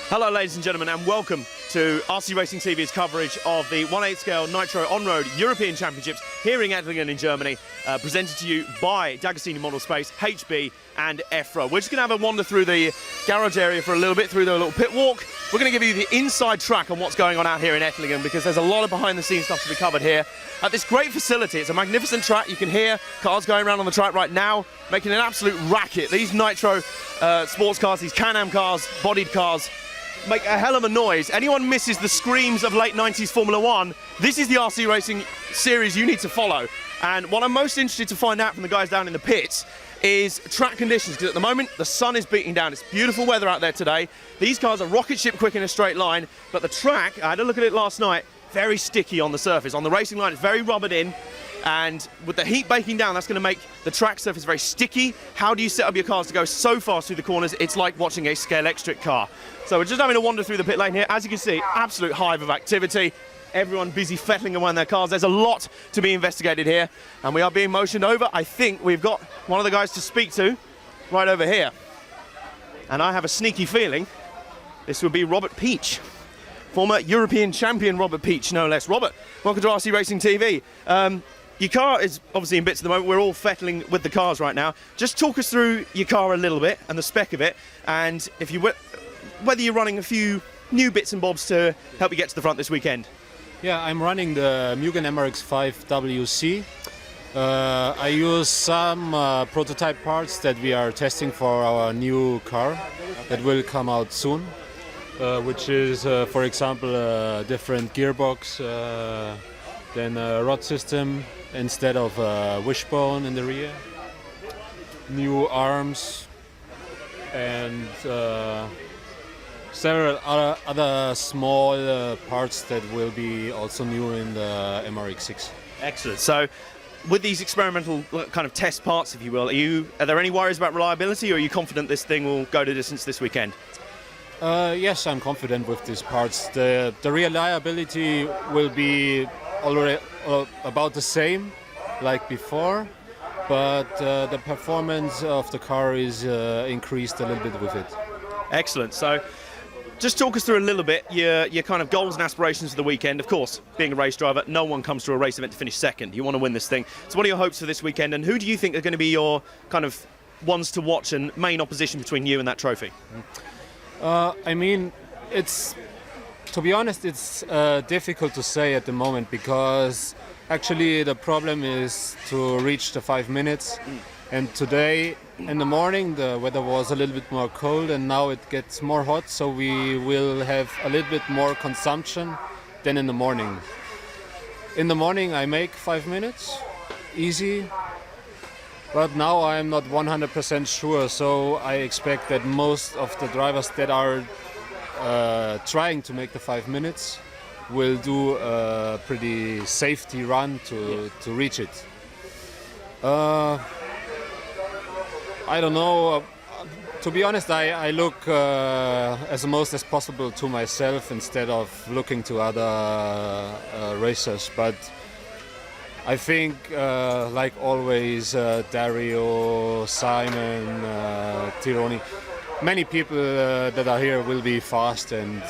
Hello ladies and gentlemen, and welcome to RC Racing TV's coverage of the 1/8 scale Nitro On-Road European Championships here in Ettlingen in Germany, presented to you by D'Agostini Model Space, HB and EFRA. We're just going to have a wander through the garage area for a little bit, through the little pit walk. We're going to give you the inside track on what's going on out here in Ettlingen, because there's a lot of behind the scenes stuff to be covered here at this great facility. It's a magnificent track. You can hear cars going around on the track right now, making an absolute racket. These Nitro sports cars, these Can-Am cars, bodied cars, make a hell of a noise. Anyone misses the screams of late 90s Formula One, this is the RC Racing series you need to follow. And what I'm most interested to find out from the guys down in the pits is track conditions, because at the moment the sun is beating down. It's beautiful weather out there today. These cars are rocket ship quick in a straight line, but the track, I had a look at it last night, very sticky on the surface. On the racing line, it's very rubbered in, and with the heat baking down, that's going to make the track surface very sticky. How do you set up your cars to go so fast through the corners? It's like watching a scale electric car. So we're just having a wander through the pit lane here. As you can see, absolute hive of activity. Everyone busy fettling away in their cars. There's a lot to be investigated here, and we are being motioned over. I think we've got one of the guys to speak to right over here. And I have a sneaky feeling this will be Robert Peach. Former European champion Robert Peach, no less. Robert, welcome to RC Racing TV. Your car is obviously in bits at the moment. We're all fettling with the cars right now. Just talk us through your car a little bit and the spec of it, and if you whether you're running a few new bits and bobs to help you get to the front this weekend. Yeah, I'm running the Mugen MRX5 WC. I use some prototype parts that we are testing for our new car that will come out soon, which is, for example, a different gearbox than a rod system instead of a wishbone in the rear, new arms, and several other small parts that will be also new in the MRX6. Excellent. So with these experimental kind of test parts, if you will, are there any worries about reliability, or are you confident this thing will go to distance this weekend? Yes, I'm confident with these parts. The reliability will be already about the same like before, but the performance of the car is increased a little bit with it. Excellent. So just talk us through a little bit your kind of goals and aspirations for the weekend. Of course, being a race driver, no one comes to a race event to finish second. You want to win this thing. So what are your hopes for this weekend, and who do you think are going to be your kind of ones to watch and main opposition between you and that trophy? I mean, to be honest, it's difficult to say at the moment, because actually the problem is to reach the 5 minutes. And today in the morning the weather was a little bit more cold, and now it gets more hot, so we will have a little bit more consumption than in the morning. In the morning I make 5 minutes, easy, but now I'm not 100% sure, so I expect that most of the drivers that are trying to make the 5 minutes will do a pretty safety run to reach it. I don't know. To be honest, I look as most as possible to myself instead of looking to other racers. But I think, like always, Dario, Simon, Tironi, many people that are here will be fast, and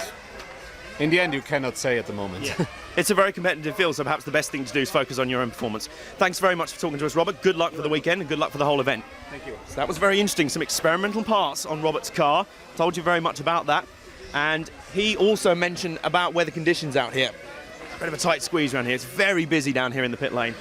in the end you cannot say at the moment. Yeah. It's a very competitive field, so perhaps the best thing to do is focus on your own performance. Thanks very much for talking to us, Robert. Good luck for the weekend, and good luck for the whole event. Thank you. So that was very interesting. Some experimental parts on Robert's car. Told you very much about that. And he also mentioned about weather conditions out here. Bit of a tight squeeze around here. It's very busy down here in the pit lane.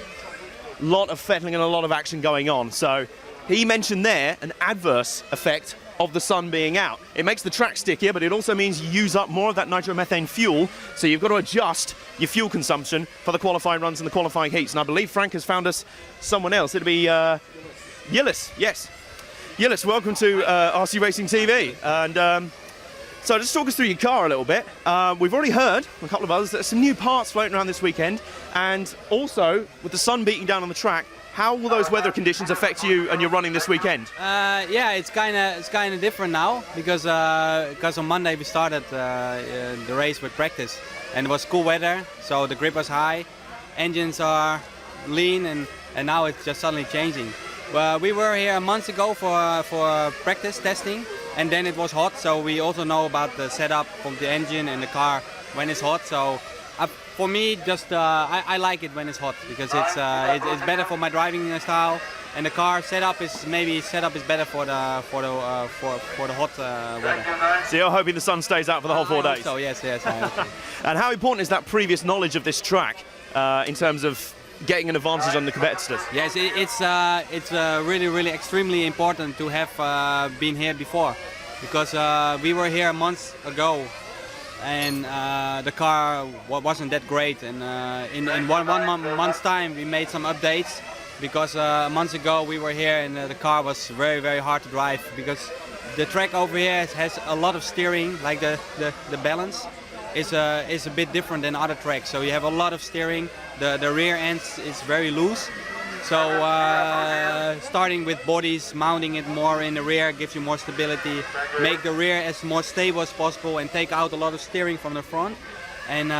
A lot of fettling and a lot of action going on. So he mentioned there an adverse effect of the sun being out. It makes the track stickier, but it also means you use up more of that nitromethane fuel, so you've got to adjust your fuel consumption for the qualifying runs and the qualifying heats. And I believe Frank has found us someone else. It'll be Yillis. Yes. Yillis, welcome to RC Racing TV. And so just talk us through your car a little bit. We've already heard from a couple of others that there's some new parts floating around this weekend, and also with the sun beating down on the track, how will those weather conditions affect you and your running this weekend? Yeah, it's kind of different now, because on Monday we started the race with practice, and it was cool weather, so the grip was high, engines are lean, and now it's just suddenly changing. But we were here a month ago for practice testing, and then it was hot. So we also know about the setup from the engine and the car when it's hot. So for me, just I like it when it's hot because it's better for my driving style. And the car setup is better for the hot weather. So you're hoping the sun stays out for the whole 4 days? So yes. I hope. And how important is that previous knowledge of this track in terms of getting an advantage on the competitors? Yes, it's really extremely important to have been here before, because we were here months ago, and the car wasn't that great. And in one month's time, we made some updates. Because months ago we were here and the car was very hard to drive, because the track over here has a lot of steering, like the balance is a bit different than other tracks. So you have a lot of steering, the rear end is very loose. So starting with bodies, mounting it more in the rear gives you more stability, make the rear as more stable as possible and take out a lot of steering from the front. And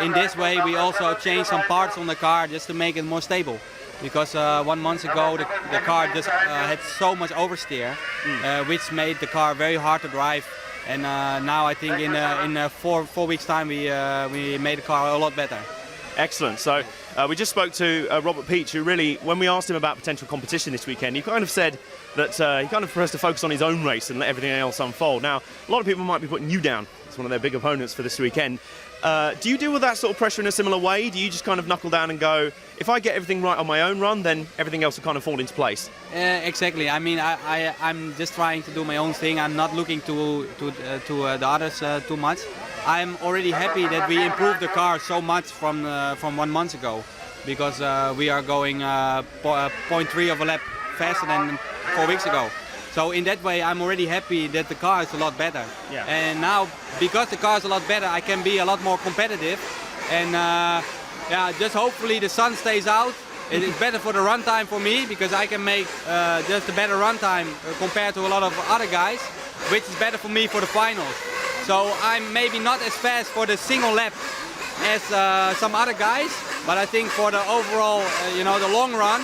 in this way we also changed some parts on the car just to make it more stable. Because 1 month ago the car just had so much oversteer, which made the car very hard to drive. And now I think in 4 weeks' time we made the car a lot better. Excellent. So we just spoke to Robert Peach, who really, when we asked him about potential competition this weekend, he kind of said that he kind of prefers to focus on his own race and let everything else unfold. Now, a lot of people might be putting you down as one of their big opponents for this weekend. Do you deal with that sort of pressure in a similar way? Do you just kind of knuckle down and go, if I get everything right on my own run, then everything else will kind of fall into place? Exactly. I mean, I'm just trying to do my own thing. I'm not looking to the others too much. I'm already happy that we improved the car so much from 1 month ago, because we are going 0.3 of a lap faster than 4 weeks ago. So in that way, I'm already happy that the car is a lot better. Yeah. And now, because the car is a lot better, I can be a lot more competitive. And just hopefully the sun stays out. It is better for the run time for me, because I can make just a better run time compared to a lot of other guys, which is better for me for the finals. So I'm maybe not as fast for the single lap as some other guys, but I think for the overall, the long run,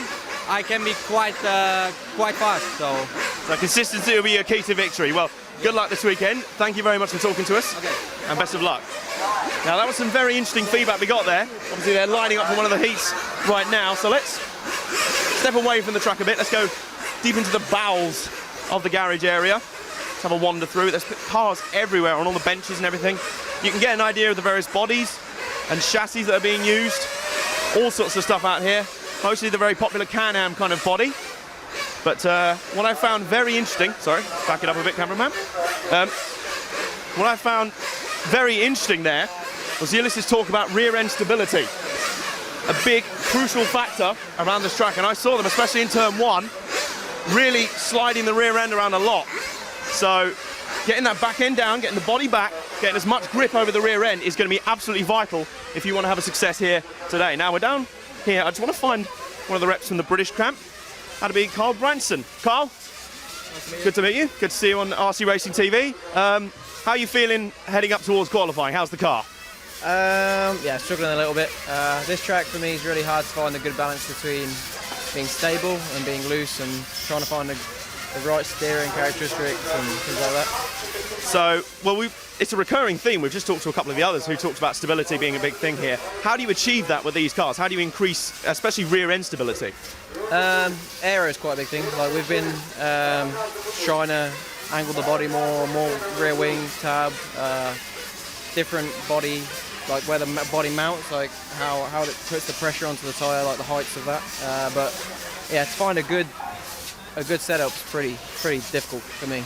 I can be quite fast. So consistency will be a key to victory. Well, good luck this weekend. Thank you very much for talking to us. Okay. And best of luck. Now, that was some very interesting feedback we got there. Obviously, they're lining up for one of the heats right now. So let's step away from the track a bit. Let's go deep into the bowels of the garage area. Let's have a wander through. There's cars everywhere on all the benches and everything. You can get an idea of the various bodies and chassis that are being used. All sorts of stuff out here. Mostly the very popular Can-Am kind of body. But what I found very interesting, sorry, back it up a bit, cameraman. What I found very interesting there was Ulysses talk about rear end stability. A big, crucial factor around this track. And I saw them, especially in turn 1, really sliding the rear end around a lot. So getting that back end down, getting the body back, getting as much grip over the rear end is going to be absolutely vital if you want to have a success here today. Now we're down here. I just want to find one of the reps from the British camp. That'd be Carl Branson. Carl, nice good to meet you. Good to see you on RC Racing TV. How are you feeling heading up towards qualifying? How's the car? Yeah, struggling a little bit. This track for me is really hard to find a good balance between being stable and being loose, and trying to find the right steering characteristics and things like that. So, well, it's a recurring theme. We've just talked to a couple of the others who talked about stability being a big thing here. How do you achieve that with these cars? How do you increase, especially rear end stability? Aero is quite a big thing. Like we've been trying to angle the body more rear wing, tab, different body, like where the body mounts, like how it puts the pressure onto the tyre, like the heights of that. But yeah, to find a good setup's pretty difficult for me.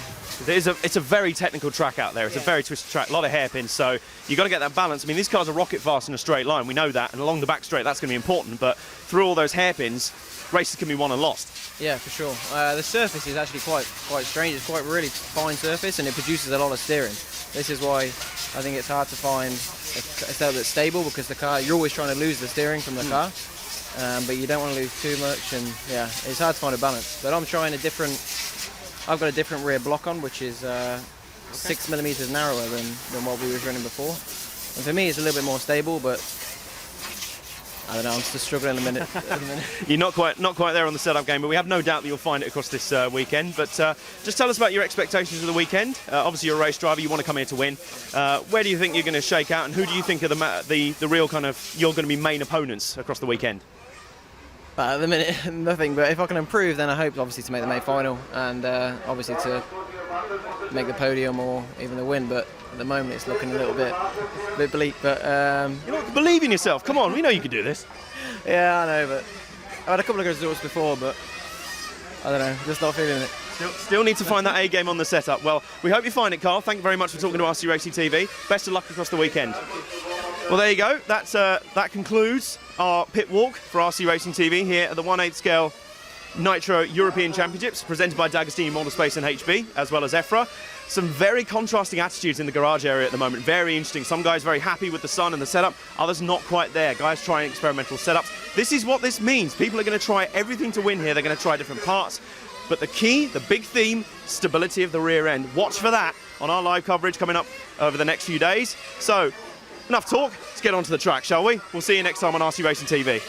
It's a very technical track out there. It's a very twisted track, a lot of hairpins, so you've got to get that balance. I mean, these cars are rocket fast in a straight line, we know that, and along the back straight that's going to be important, but through all those hairpins, races can be won and lost. Yeah, for sure. The surface is actually quite strange. It's quite really fine surface, and it produces a lot of steering. This is why I think it's hard to find a setup that's stable, because the car, you're always trying to lose the steering from the car, but you don't want to lose too much, and yeah, it's hard to find a balance. But I'm trying I've got a different rear block on, which is 6mm narrower than what we was running before. And for me, it's a little bit more stable, but I don't know. I'm still struggling a minute. At the minute. You're not quite there on the setup game, but we have no doubt that you'll find it across this weekend. But just tell us about your expectations of the weekend. Obviously, you're a race driver. You want to come here to win. Where do you think you're going to shake out, and who do you think are the real kind of you're going to be main opponents across the weekend? But at the minute, nothing. But if I can improve, then I hope obviously to make the main final and obviously to make the podium or even the win. But at the moment, it's looking a little bit bleak. But You don't believe in yourself. Come on, we know you can do this. yeah, I know. But I had a couple of good results before, but I don't know, just not feeling it. Still need to find that A game on the setup. Well, we hope you find it, Carl. Thank you very much for talking to RC Racing TV. Best of luck across the weekend. Well, there you go. That concludes our pit walk for RC Racing TV here at the 1/8 scale Nitro European Championships, presented by D'Agostini Motorspace and HB, as well as EFRA. Some very contrasting attitudes in the garage area at the moment. Very interesting. Some guys very happy with the sun and the setup. Others not quite there. Guys trying experimental setups. This is what this means. People are going to try everything to win here. They're going to try different parts. But the key, the big theme, stability of the rear end. Watch for that on our live coverage coming up over the next few days. So, enough talk. Let's get onto the track, shall we? We'll see you next time on RC Racing TV.